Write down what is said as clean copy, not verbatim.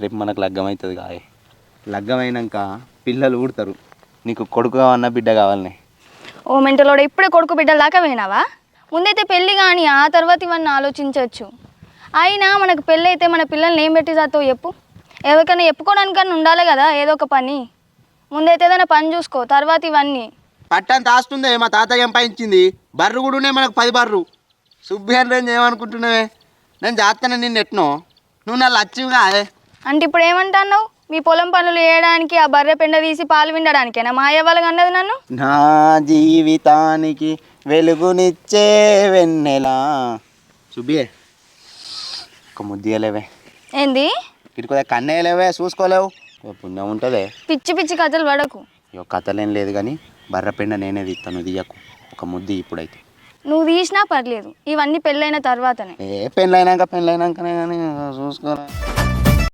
రేపు మనకు లగ్గం అవుతుంది కాయ. లగ్గం అయినాక పిల్లలు ఊడతారు. నీకు కొడుకు కావన్నా బిడ్డ కావాలని. ఓ మెంటలోడ ఇప్పుడే కొడుకు బిడ్డల దాకా పోయినావా? ముందైతే పెళ్ళి కానీ ఆ తర్వాత ఇవన్నీ ఆలోచించవచ్చు. అయినా మనకు పెళ్ళి అయితే మన పిల్లల్ని ఏం పెట్టి చేస్తావు చెప్పు? ఎవరికైనా చెప్పుకోవడానికన్నా ఉండాలి కదా ఏదో ఒక పని. ముందైతే ఏదైనా పని చూసుకో, తర్వాత ఇవన్నీ. పట్టంత ఆస్తుందే మా తాతయ్య సంపాదించింది. బర్రు కూడా ఉన్నాయి మనకు 10 బర్రు. సుబ్బేన్ రేంజ్ ఏమనుకుంటున్నావే? నేను చేస్తాను నిన్ను ఎట్నో, నువ్వు నా లచ్చివిగా. అంటే ఇప్పుడు ఏమంటున్నావు? మీ పొలం పనులు చేయడానికి ఆ బర్రె పెండ తీసి పాలు విండడానికేనా మా అయ్య వాళ్ళకి అన్నది నన్ను? నా జీవితానికి వెలుగునిచ్చే వెన్నెలా. సుబ్బియే ఒక ముద్దియలేవే. ఏంది? ఇటుకొద కన్నేయలేవే, చూసుకోలేవు. పుణ్యం ఉంటుంది. పిచ్చి పిచ్చి కథలు పడకు. ఇక కథలేం లేదు కానీ బర్రెపెండ నేనే తీస్తాను, తీయకు. ఒక ముద్ది ఇప్పుడైతే. నువ్వు తీసినా పర్లేదు, ఇవన్నీ పెళ్ళైన తర్వాతనే. పెళ్ళైనాకనే కానీ చూసుకోరా.